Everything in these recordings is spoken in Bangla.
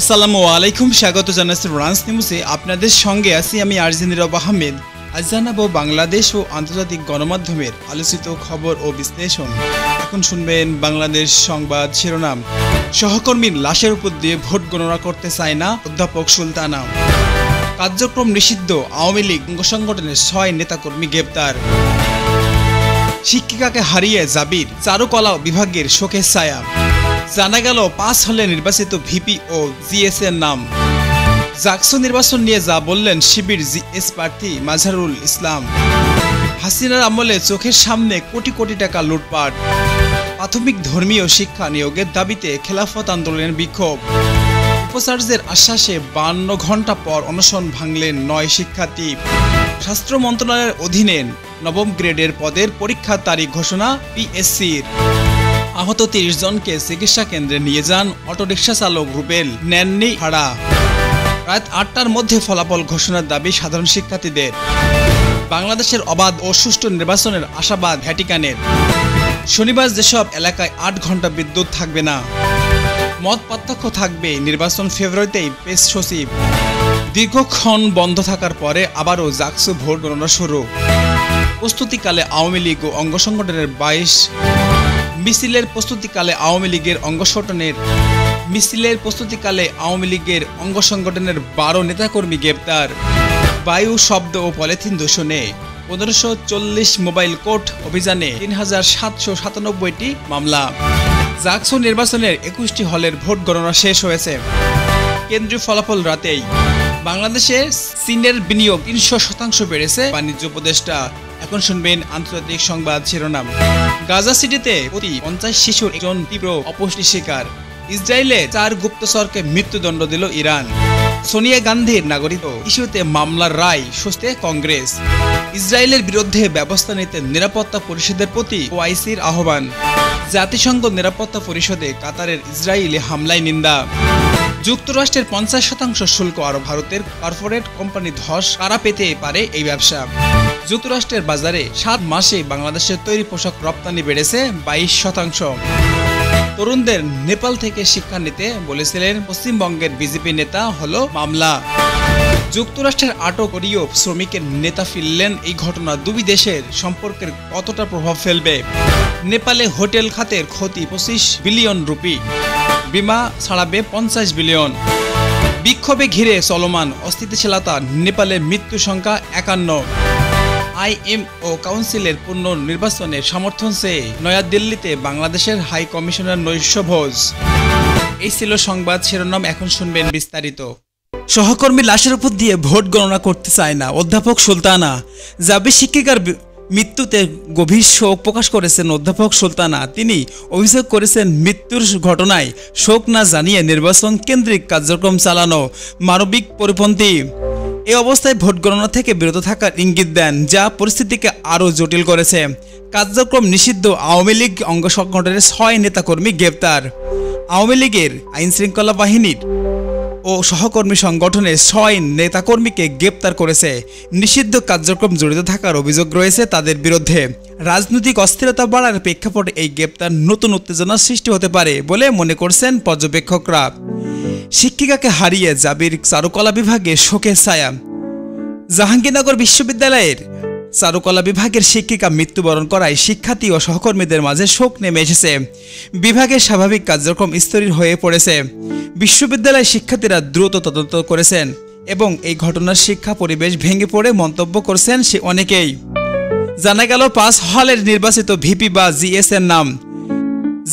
আসসালামু আলাইকুম, স্বাগত জানাচ্ছি রান্স নিউজে। আপনাদের সঙ্গে আছি আমি নীরব আহমেদ। আজ জানাবো বাংলাদেশ ও আন্তর্জাতিক গণমাধ্যমের আলোচিত খবর ও বিশ্লেষণ। এখন শুনবেন বাংলাদেশ সংবাদ শিরোনাম। সহকর্মীর লাশের উপর দিয়ে ভোট গণনা করতে চায় না অধ্যাপক সুলতানা। কার্যক্রম নিষিদ্ধ, আওয়ামী লীগ অঙ্গ সংগঠনের 6 নেতাকর্মী গ্রেপ্তার। শিক্ষিকাকে হারিয়ে জাবির চারুকলা বিভাগের শোকের ছায়া। জানা গেল 5 হলে নির্বাচিত ভিপি ও জিএস এর নাম। জাকসু নির্বাচন নিয়ে যা বললেন শিবির জিএস প্রার্থী মাজহারুল ইসলাম। হাসিনার আমলে চোখের সামনে কোটি কোটি টাকা লুটপাট। প্রাথমিক ধর্মীয় শিক্ষা নিয়োগের দাবিতে খেলাফত আন্দোলনের বিক্ষোভ। উপাচার্যের আশ্বাসে 52 ঘন্টা পর অনশন ভাঙলেন 9 শিক্ষার্থী। স্বাস্থ্য মন্ত্রণালয়ের অধীনে নবম গ্রেডের পদের পরীক্ষার তারিখ ঘোষণা পিএসসির। আহত 30 জনকে চিকিৎসা কেন্দ্রে নিয়ে যান অটোরিকশা চালক রুবেল, নেননি ভাড়া। রাত 8টার মধ্যে ফলাফল ঘোষণার দাবি সাধারণ শিক্ষার্থীদের। বাংলাদেশের অবাধ ও সুষ্ঠু নির্বাচনের আশাবাদ ভ্যাটিকানের। শনিবার যেসব এলাকায় 8 ঘন্টা বিদ্যুৎ থাকবে না। মত পার্থক্য থাকবে, নির্বাচন ফেব্রুয়ারিতেই পেশ সচিব। দীর্ঘক্ষণ বন্ধ থাকার পরে আবারও জাকসু ভোট গণনা শুরু। প্রস্তুতিকালে আওয়ামী লীগ ও অঙ্গ সংগঠনের 22 মিছিলের প্রস্তুতিকালে আওয়ামী লীগের আওয়ামী লীগের অঙ্গ সংগঠনের 12 নেতাকর্মী গ্রেপ্তার। বায়ু, শব্দ ও পলিথিন দূষণে 1540 মোবাইল কোর্ট অভিযানে 3797টি মামলা। জাকসু নির্বাচনের 21টি হলের ভোট গণনা শেষ হয়েছে। কেন্দ্রীয় ফলাফল রাতেই। বাংলাদেশে চীনের বিনিয়োগ 300% বেড়েছে বাণিজ্য উপদেষ্টা। এখন শুনবেন আন্তর্জাতিক সংবাদ শিরোনাম। গাজা সিটিতে প্রতি 50 শিশুর একজন তীব্র অপুষ্টির শিকার। ইসরায়েলে 4 গুপ্তচরকে মৃত্যুদণ্ড দিল ইরান। সোনিয়া গান্ধীর নাগরিকত্ব ইস্যুতে মামলার রায় স্বস্তিতে কংগ্রেস। ইসরায়েলের বিরুদ্ধে ব্যবস্থা নিতে নিরাপত্তা পরিষদের প্রতি ওআইসির আহ্বান। জাতিসংঘ নিরাপত্তা পরিষদে কাতারের ইসরায়েলি হামলায় নিন্দা। যুক্তরাষ্ট্রের 50% শুল্ক আরও ভারতের কর্পোরেট কোম্পানি ধস কারা পেতে পারে এই ব্যবসা। যুক্তরাষ্ট্রের বাজারে 7 মাসে বাংলাদেশের তৈরি পোশাক রপ্তানি বেড়েছে 22%। তরুণদের নেপাল থেকে শিক্ষা নিতে বলেছিলেন পশ্চিমবঙ্গের বিজেপি নেতা, হলো মামলা। যুক্তরাষ্ট্রের আটক কোরীয় শ্রমিকের নেতা ফিরলেন। এই ঘটনা দুই দেশের সম্পর্কের কতটা প্রভাব ফেলবে? নেপালে হোটেল খাতের ক্ষতি 25 বিলিয়ন রুপি, বিমা ছাড়াবে 50 বিলিয়ন। বিক্ষোভে ঘিরে চলমান অস্থিতিশীলতা, নেপালের মৃত্যু সংখ্যা 51। আইএমও কাউন্সিলের পুনর্নির্বাচনের সমর্থন চেয়ে নয়াদিল্লিতে বাংলাদেশের হাই কমিশনার নৈশভোজ। এই ছিল সংবাদ শিরোনাম, এখন শুনবেন বিস্তারিত। সহকর্মী লাশের উপর দিয়ে ভোট গণনা করতে চায় না অধ্যাপক সুলতানা। জাবির শিক্ষিকার মৃত্যুতে গভীর শোক প্রকাশ করেছেন অধ্যাপক সুলতানা। তিনি অভিযোগ করেছেন, মৃত্যুর ঘটনায় শোক না জানিয়ে নির্বাচন কেন্দ্রিক কার্যক্রম চালানো মানবিক পরিপন্থী। এই অবস্থায় ভোট গণনা থেকে বিরত থাকার ইঙ্গিত দেন, যা পরিস্থিতিকে আরও জটিল করেছে। কার্যক্রম নিষিদ্ধ, আওয়ামী লীগ অঙ্গ সংগঠনের 6 নেতাকর্মী গ্রেপ্তার। আওয়ামী লীগের আইনশৃঙ্খলা বাহিনীর ও সহকর্মী সংগঠনের 6 নেতাকর্মীকে গ্রেপ্তার করেছে। নিষিদ্ধ কার্যক্রম জড়িত থাকার অভিযোগ রয়েছে তাদের বিরুদ্ধে। রাজনৈতিক অস্থিরতা বাড়ার প্রেক্ষাপটে এই গ্রেপ্তার নতুন উত্তেজনার সৃষ্টি হতে পারে বলে মনে করছেন পর্যবেক্ষকরা। শিক্ষিকাকে হারিয়ে জাবির চারুকলা বিভাগে শোকের ছায়া। জাহাঙ্গীরনগর বিশ্ববিদ্যালয়ের চারুকলা বিভাগের শিক্ষিকা মৃত্যুবরণ করায় শিক্ষার্থী ও সহকর্মীদের মাঝে শোক নেমে এসেছে। বিভাগের স্বাভাবিক কার্যক্রম স্থবির হয়ে পড়েছে। বিশ্ববিদ্যালয়ের শিক্ষার্থীরা দ্রুত তদন্ত করেছেন এবং এই ঘটনার শিক্ষা পরিবেশ ভেঙে পড়ে মন্তব্য করছেন অনেকেই। জানা গেল 5 হলের নির্বাচিত ভিপি বা জিএস এর নাম।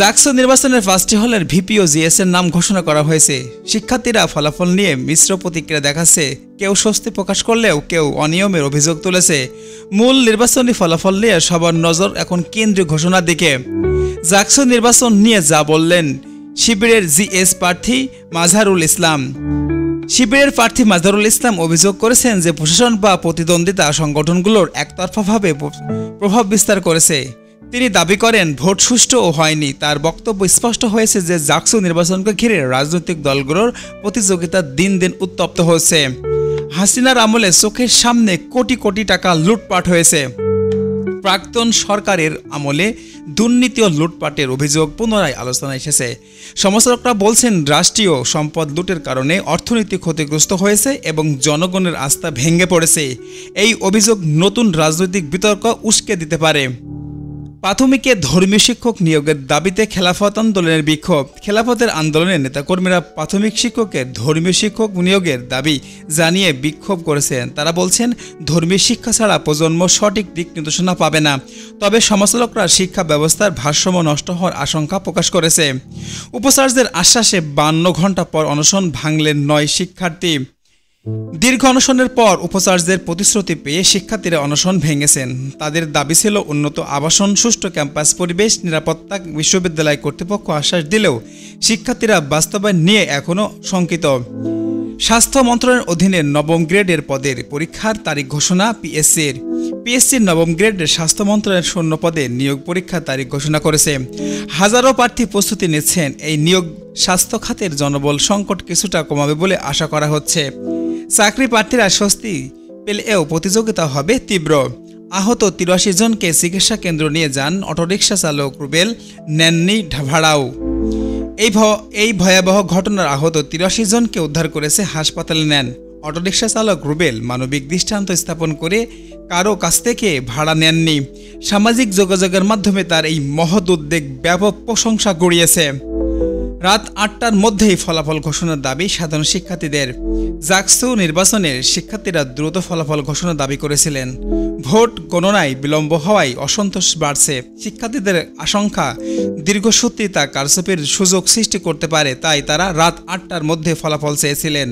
জাকসু নির্বাচনের 5টি হলের ভিপি ও জিএস এর নাম ঘোষণা করা হয়েছে। শিক্ষার্থীরা ফলাফল নিয়ে মিশ্র প্রতিক্রিয়া দেখাচ্ছে। কেউ স্বস্তি প্রকাশ করলেও কেউ অনিয়মের অভিযোগ তুলেছে। মূল নির্বাচনী ফলাফল নিয়ে সবার নজর এখন কেন্দ্রীয় ঘোষণার দিকে। জাকসু নির্বাচন নিয়ে যা বললেন শিবিরের জিএস প্রার্থী মাজহারুল ইসলাম। শিবিরের প্রার্থী মাজহারুল ইসলাম অভিযোগ করেছেন যে প্রশাসন বা প্রতিদ্বন্দ্বিতা সংগঠনগুলোর একতরফাভাবে প্রভাব বিস্তার করেছে। তিনি দাবি করেন, ভোট সুষ্ঠুও হয়নি। তার বক্তব্য স্পষ্ট হয়েছে যে জাকসু নির্বাচনকে ঘিরে রাজনৈতিক দলগুলোর প্রতিযোগিতা দিন দিন উত্তপ্ত হচ্ছে। হাসিনার আমলে চোখের সামনে কোটি কোটি টাকা লুটপাট হয়েছে। প্রাক্তন সরকারের আমলে দুর্নীতি ও লুটপাটের অভিযোগ পুনরায় আলোচনায় এসেছে। সমালোচকরা বলছেন, রাষ্ট্রীয় সম্পদ লুটের কারণে অর্থনীতি ক্ষতিগ্রস্ত হয়েছে এবং জনগণের আস্থা ভেঙে পড়েছে। এই অভিযোগ নতুন রাজনৈতিক বিতর্ক উস্কে দিতে পারে। প্রাথমিকে ধর্মীয় শিক্ষক নিয়োগের দাবিতে খেলাফত আন্দোলনের বিক্ষোভ। খেলাফতের আন্দোলনের নেতাকর্মীরা প্রাথমিক শিক্ষকের ধর্মীয় শিক্ষক নিয়োগের দাবি জানিয়ে বিক্ষোভ করেছেন। তারা বলছেন, ধর্মীয় শিক্ষা ছাড়া প্রজন্ম সঠিক দিক নির্দেশনা পাবে না। তবে সমালোচকরা শিক্ষা ব্যবস্থার ভারসাম্য নষ্ট হওয়ার আশঙ্কা প্রকাশ করেছে। উপাচার্যের আশ্বাসে 52 ঘণ্টা পর অনশন ভাঙলেন 9 শিক্ষার্থী। দীর্ঘ অনশনের পর উপাচার্যের প্রতিশ্রুতি পেয়ে শিক্ষার্থীরা অনশন ভেঙেছেন। তাদের দাবি ছিল উন্নত আবাসন, সুষ্ঠু ক্যাম্পাস পরিবেশ, নিরাপত্তা। বিশ্ববিদ্যালয় কর্তৃপক্ষ আশ্বাস দিলেও শিক্ষার্থীরা বাস্তবায়ন নিয়ে এখনও শঙ্কিত। স্বাস্থ্য মন্ত্রণালয়ের অধীনে নবম গ্রেডের পদের পরীক্ষার তারিখ ঘোষণা। পিএসসির নবম গ্রেডের স্বাস্থ্য মন্ত্রণালয়ের শূন্য পদে নিয়োগ পরীক্ষার তারিখ ঘোষণা করেছে। হাজারো প্রার্থী প্রস্তুতি নিচ্ছেন। এই নিয়োগ স্বাস্থ্য খাতের জনবল সংকট কিছুটা কমাবে বলে আশা করা হচ্ছে। চাকরি প্রার্থীরা স্বস্তি পেলেও প্রতিযোগিতা হবে তীব্র। আহত 83 জনকে চিকিৎসা কেন্দ্র নিয়ে যান অটোরিকশা চালক রুবেল, নেননি ভাড়াও। এই ভয়াবহ ঘটনার আহত 83 জনকে উদ্ধার করেছে হাসপাতালে নেন। অটোরিকশা চালক রুবেল মানবিক দৃষ্টান্ত স্থাপন করে কারো কাছ থেকে ভাড়া নেননি। সামাজিক যোগাযোগের মাধ্যমে তার এই মহৎ উদ্যোগ ব্যাপক প্রশংসা কুড়িয়েছে। রাত 8টার মধ্যেই ফলাফল ঘোষণার দাবি সাধারণ শিক্ষার্থীদের। জাকসু নির্বাচনের শিক্ষার্থীরা দ্রুত ফলাফল ঘোষণার দাবি করেছিলেন। ভোট গণনায় বিলম্ব হওয়ায় অসন্তোষ বাড়ছে। শিক্ষার্থীদের আশঙ্কা, দীর্ঘসূত্রিতা কারচুপির সুযোগ সৃষ্টি করতে পারে, তাই তারা রাত 8টার মধ্যে ফলাফল চেয়েছিলেন।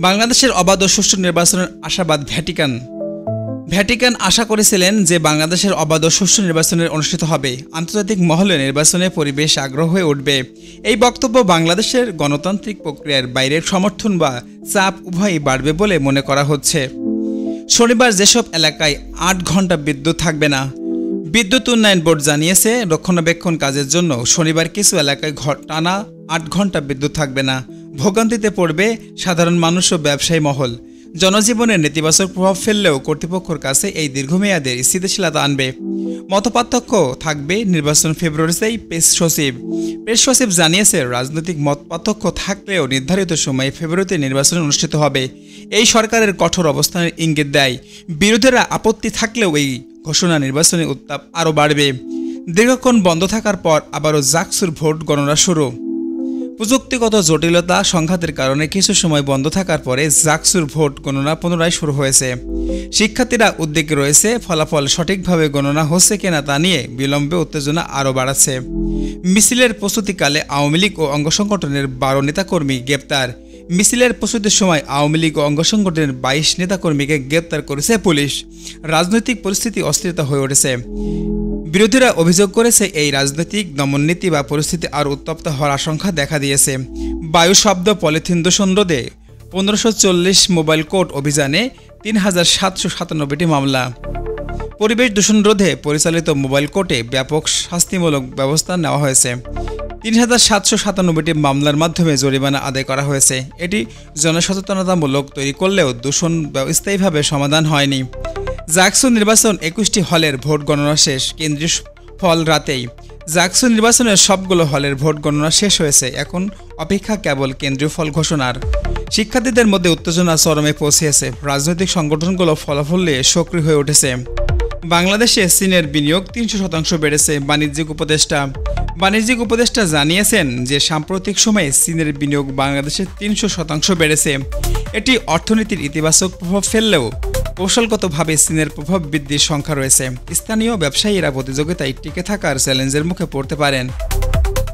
বাংলাদেশের অবাধ ও সুষ্ঠু নির্বাচনের আশাবাদ ভ্যাটিকান আশা করেছিলেন যে বাংলাদেশের অবাধ ও সুষ্ঠু নির্বাচনের অনুষ্ঠিত হবে। আন্তর্জাতিক মহলে নির্বাচনের পরিবেশ আগ্রহ হয়ে উঠবে। এই বক্তব্য বাংলাদেশের গণতান্ত্রিক প্রক্রিয়ার বাইরের সমর্থন বা চাপ উভয়ই বাড়বে বলে মনে করা হচ্ছে। শনিবার যেসব এলাকায় 8 ঘণ্টা বিদ্যুৎ থাকবে না, বিদ্যুৎ উন্নয়ন বোর্ড জানিয়েছে, রক্ষণাবেক্ষণ কাজের জন্য শনিবার কিছু এলাকায় টানা 8 ঘণ্টা বিদ্যুৎ থাকবে না। ভোগান্তিতে পড়বে সাধারণ মানুষ ও ব্যবসায়ী মহল। জনজীবনে নেতিবাচক প্রভাব ফেললেও কর্তৃপক্ষের কাছে এই দীর্ঘমেয়াদের স্থিতিশীলতা আনবে। মতপার্থক্য থাকবে নির্বাচন ফেব্রুয়ারিতেই। প্রেস সচিব জানিয়েছে, রাজনৈতিক মতপার্থক্য থাকলেও নির্ধারিত সময়ে ফেব্রুয়ারিতে নির্বাচন অনুষ্ঠিত হবে। এই সরকারের কঠোর অবস্থানের ইঙ্গিত দেয়। বিরোধীরা আপত্তি থাকলেও এই ঘোষণা নির্বাচনের উত্তাপ আরও বাড়বে। দীর্ঘক্ষণ বন্ধ থাকার পর আবারও জাকসুর ভোট গণনা শুরু। প্রযুক্তিগত জটিলতা সংঘাতের কারণে কিছু সময় বন্ধ থাকার পরে জাকসুর ভোট গণনা পুনরায় শুরু হয়েছে। শিক্ষার্থীরা উদ্বেগে রয়েছে, ফলাফল সঠিকভাবে গণনা হচ্ছে কিনা তা নিয়ে বিলম্বে উত্তেজনা আরও বাড়াচ্ছে। মিছিলের প্রস্তুতিকালে আওয়ামী লীগ ও অঙ্গ সংগঠনের 12 নেতাকর্মী গ্রেপ্তার। মিছিলের প্রস্তুতির সময় আওয়ামী লীগ ও অঙ্গ সংগঠনের 22 নেতাকর্মীকে গ্রেপ্তার করেছে পুলিশ। রাজনৈতিক পরিস্থিতি অস্থিরতা হয়ে উঠেছে। বিরোধীরা অভিযোগ করেছে, এই রাজনৈতিক দমননীতি বা পরিস্থিতি আরও উত্তপ্ত হওয়ার আশঙ্কা দেখা দিয়েছে। বায়ু, শব্দ, পলিথিন দূষণ রোধে 1540 মোবাইল কোর্ট অভিযানে 3797টি মামলা। পরিবেশ দূষণ রোধে পরিচালিত মোবাইল কোর্টে ব্যাপক শাস্তিমূলক ব্যবস্থা নেওয়া হয়েছে। 3797টি মামলার মাধ্যমে জরিমানা আদায় করা হয়েছে। এটি জনসচেতনতামূলক তৈরি করলেও দূষণ স্থায়ীভাবে সমাধান হয়নি। জাকসু নির্বাচন 21টি হলের ভোট গণনা শেষ। কেন্দ্রীয় ফল রাতেই। জাকসু নির্বাচনের সবগুলো হলের ভোট গণনা শেষ হয়েছে। এখন অপেক্ষা কেবল কেন্দ্রীয় ফল ঘোষণার। শিক্ষার্থীদের মধ্যে উত্তেজনা চরমে পৌঁছেছে। রাজনৈতিক সংগঠনগুলো ফলাফল নিয়ে সক্রিয় হয়ে উঠেছে। বাংলাদেশে চীনের বিনিয়োগ 300% বেড়েছে। বাণিজ্যিক উপদেষ্টা জানিয়েছেন যে সাম্প্রতিক সময়ে চীনের বিনিয়োগ বাংলাদেশে 300% বেড়েছে। এটি অর্থনীতির ইতিবাচক প্রভাব ফেললেও কৌশলগতভাবে চীনের প্রভাব বৃদ্ধির সংখ্যা রয়েছে। স্থানীয় ব্যবসায়ীরা প্রতিযোগিতায় টিকে থাকার চ্যালেঞ্জের মুখে পড়তে পারেন।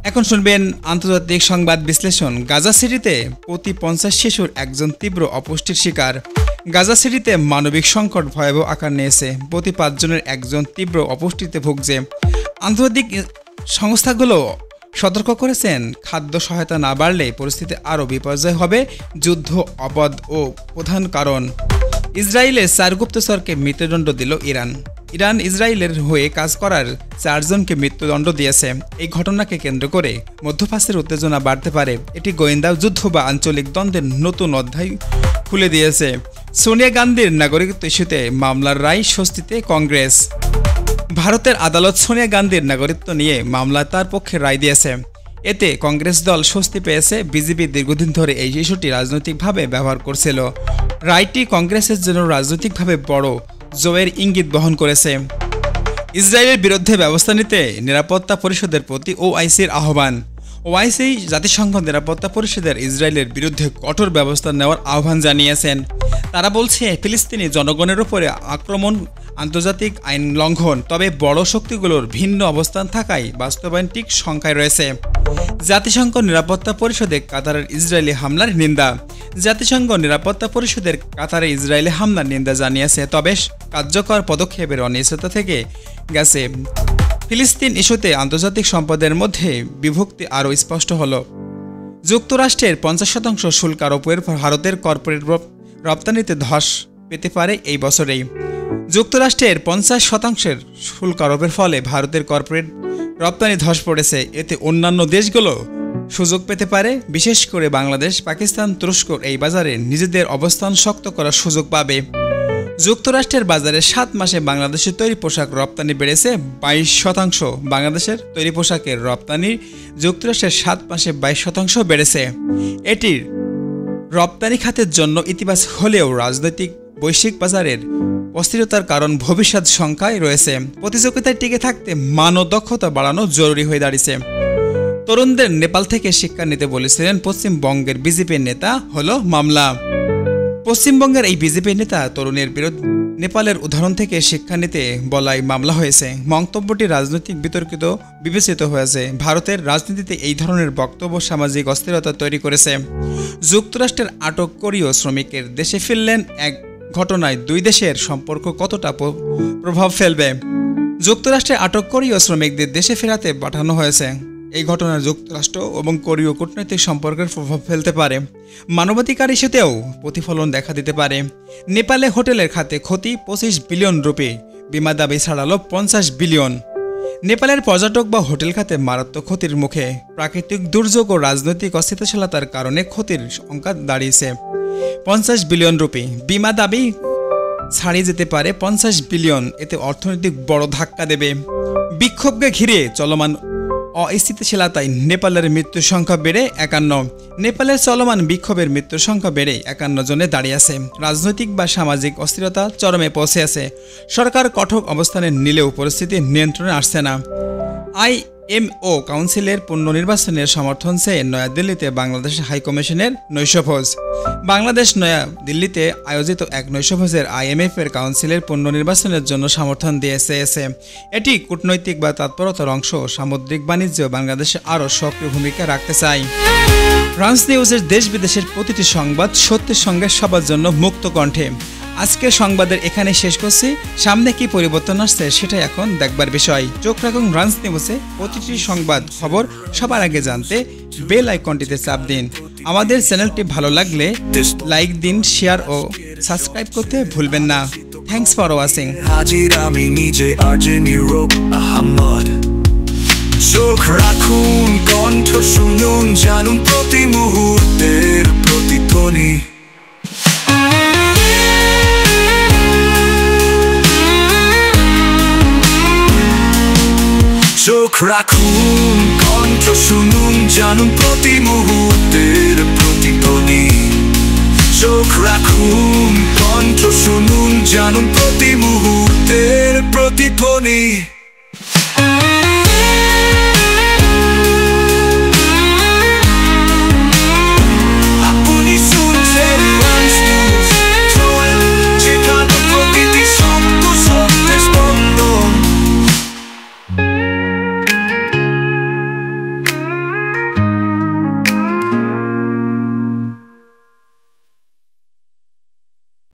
এখন শুনবেন আন্তর্জাতিক সংবাদ বিশ্লেষণ। গাজা সিটিতে প্রতি 50 শিশুর একজন তীব্র অপুষ্টির শিকার। গাজা সিটিতে মানবিক সংকট ভয়াবহ আকার নিয়েছে। প্রতি 5 জনের একজন তীব্র অপুষ্টিতে ভুগছে। আন্তর্জাতিক সংস্থাগুলো সতর্ক করেছেন, খাদ্য সহায়তা না বাড়লে পরিস্থিতি আরও বিপর্যয় হবে। যুদ্ধ, অবাধ ও প্রধান কারণ। ইসরায়েলের 4 গুপ্তচরকে মৃত্যুদণ্ড দিল ইরান ইসরায়েলের হয়ে কাজ করার 4 জনকে মৃত্যুদণ্ড দিয়েছে। এই ঘটনাকে কেন্দ্র করে মধ্যপ্রাচ্যের উত্তেজনা বাড়তে পারে। এটি গোয়েন্দা যুদ্ধ বা আঞ্চলিক দ্বন্দ্বের নতুন অধ্যায় খুলে দিয়েছে। সোনিয়া গান্ধীর নাগরিকত্ব ইস্যুতে মামলার রায় স্বস্তিতে কংগ্রেস। ভারতের আদালত সোনিয়া গান্ধীর নাগরিকত্ব নিয়ে মামলায় তার পক্ষে রায় দিয়েছে। এতে কংগ্রেস দল স্বস্তি পেয়েছে। বিজেপি দীর্ঘদিন ধরে এই ইস্যুটি রাজনৈতিকভাবে ব্যবহার করছিল। রায়টি কংগ্রেসের জন্য রাজনৈতিকভাবে বড় জয়ের ইঙ্গিত বহন করেছে। ইসরায়েলের বিরুদ্ধে ব্যবস্থা নিতে নিরাপত্তা পরিষদের প্রতি ওআইসির আহ্বান। ওআইসি জাতিসংঘ নিরাপত্তা পরিষদের ইসরায়েলের বিরুদ্ধে কঠোর ব্যবস্থা নেওয়ার আহ্বান জানিয়েছেন। তারা বলছে, ফিলিস্তিনি জনগণের উপরে আক্রমণ আন্তর্জাতিক আইন লঙ্ঘন, তবে বড় শক্তিগুলোর ভিন্ন অবস্থান থাকায় বাস্তবায়ন ঠিক সংখ্যায় রয়েছে। জাতিসংঘ নিরাপত্তা পরিষদে কাতারের ইসরায়েলি হামলার নিন্দা। জাতিসংঘ নিরাপত্তা পরিষদের কাতারে ইসরায়েলি হামলার নিন্দা জানিয়েছে, তবে কার্যকর পদক্ষেপের অনিশ্চয়তা থেকে গেছে। ফিলিস্তিন ইস্যুতে আন্তর্জাতিক সম্পদের মধ্যে বিভক্তি আরও স্পষ্ট হল। যুক্তরাষ্ট্রের 50% শুল্ক আরোপের ভারতের কর্পোরেট রপ্তানিতে ধস পেতে পারে এই বছরেই। যুক্তরাষ্ট্রের 50% শুল্ক আরোপের ফলে ভারতের কর্পোরেট রপ্তানি ধস পড়েছে। এতে অন্যান্য দেশগুলো সুযোগ পেতে পারে। বিশেষ করে বাংলাদেশ, পাকিস্তান, তুরস্ক এই বাজারে নিজেদের অবস্থান শক্ত করার সুযোগ পাবে। যুক্তরাষ্ট্রের বাজারে 7 মাসে বাংলাদেশের তৈরি পোশাক রপ্তানি বেড়েছে 22%। বাংলাদেশের তৈরি পোশাকের রপ্তানি যুক্তরাষ্ট্রের 7 মাসে 22% বেড়েছে। এটির রপ্তানি খাতের জন্য ইতিবাচক হলেও রাজনৈতিক বৈশ্বিক বাজারের অস্থিরতার কারণ ভবিষ্যৎ সংখ্যায় রয়েছে। প্রতিযোগিতায় টিকে থাকতে মান ও দক্ষতা বাড়ানো জরুরি হয়ে দাঁড়িয়েছে। তরুণদের নেপাল থেকে শিক্ষা নিতে বলেছিলেন পশ্চিমবঙ্গের বিজেপির নেতা, হলো মামলা। পশ্চিমবঙ্গের এই বিজেপি নেতা তরুণের বিরুদ্ধে নেপালের উদাহরণ থেকে শিক্ষা নিতে বলায় মামলা হয়েছে। মন্তব্যটি রাজনৈতিক বিতর্কিত বিবেচিত হয়েছে। ভারতের রাজনীতিতে এই ধরনের বক্তব্য সামাজিক অস্থিরতা তৈরি করেছে। যুক্তরাষ্ট্রের আটক কোরীয় শ্রমিকের দেশে ফিরলেন এক ঘটনায় দুই দেশের সম্পর্ক কতটা প্রভাব ফেলবে? যুক্তরাষ্ট্রে আটক কোরীয় শ্রমিকদের দেশে ফেরাতে পাঠানো হয়েছে। এই ঘটনা যুক্তরাষ্ট্র এবং কোরীয় কূটনৈতিক সম্পর্কের প্রভাব ফেলতে পারে। মানবাধিকার ইস্যুতেও প্রতিফলন দেখা দিতে পারে। নেপালে হোটেলের খাতে ক্ষতি 25 বিলিয়ন রুপি, বিমা দাবি ছাড়ালো 50 বিলিয়ন। নেপালের পর্যটক বা হোটেল খাতে মারাত্মক ক্ষতির মুখে। প্রাকৃতিক দুর্যোগ ও রাজনৈতিক অস্থিতিশীলতার কারণে ক্ষতির সংখ্যা দাঁড়িয়েছে 50 বিলিয়ন রুপি। বিমা দাবি ছাড়িয়ে যেতে পারে 50 বিলিয়ন। এতে অর্থনৈতিক বড় ধাক্কা দেবে। বিক্ষোভকে ঘিরে চলমান অস্থিতিশীলতায় নেপালের মৃত্যুর সংখ্যা বেড়ে 51। নেপালের চলমান বিক্ষোভের মৃত্যুর সংখ্যা বেড়ে 51 জনে দাঁড়িয়েছে। রাজনৈতিক বা সামাজিক অস্থিরতা চরমে পৌঁছে আছে। সরকার কঠোর অবস্থানে নিলেও পরিস্থিতি নিয়ন্ত্রণে আসছে না। আইএমও কাউন্সিলের পুনর্নির্বাচনের সমর্থন চেয়ে নয়াদিল্লিতে বাংলাদেশ হাইকমিশনের নৈশভোজ। বাংলাদেশ নয়াদিল্লিতে আয়োজিত এক নৈশভোজের আইএমএফের কাউন্সিলের পুনর্নির্বাচনের জন্য সমর্থন দিয়েছে। এটি কূটনৈতিক বা তৎপরতার অংশ। সামুদ্রিক বাণিজ্য বাংলাদেশে আরও সক্রিয় ভূমিকা রাখতে চায়। রাঞ্চ নিউজের দেশ বিদেশের প্রতিটি সংবাদ সত্যের সঙ্গে সবার জন্য মুক্ত কণ্ঠে। আজকের সংবাদের এখানে শেষ করছি। সামনে কি পরিবর্তন আসছে সেটাই এখন দেখবার বিষয়। চোখ রাখুন রাঞ্চ নিউজে। প্রতিটি সংবাদ খবর সবার আগে জানতে বেল আইকনটিতে চাপ দিন। আমাদের চ্যানেলটি ভালো লাগলে লাইক দিন, শেয়ার ও সাবস্ক্রাইব করতে ভুলবেন না। Thanks for watching. চোখ রাখুন, কণ্ঠ শুনুন, জানুন প্রতি মুহূর্তের প্রতিধ্বনি। চোখ রাখুন, কণ্ঠ শুনুন, জানুন প্রতি মুহূর্তের প্রতিধ্বনি। চোখ রাখুন, কণ্ঠ শুনুন, জানুন প্রতি মুহূর্তের প্রতিধ্বনি।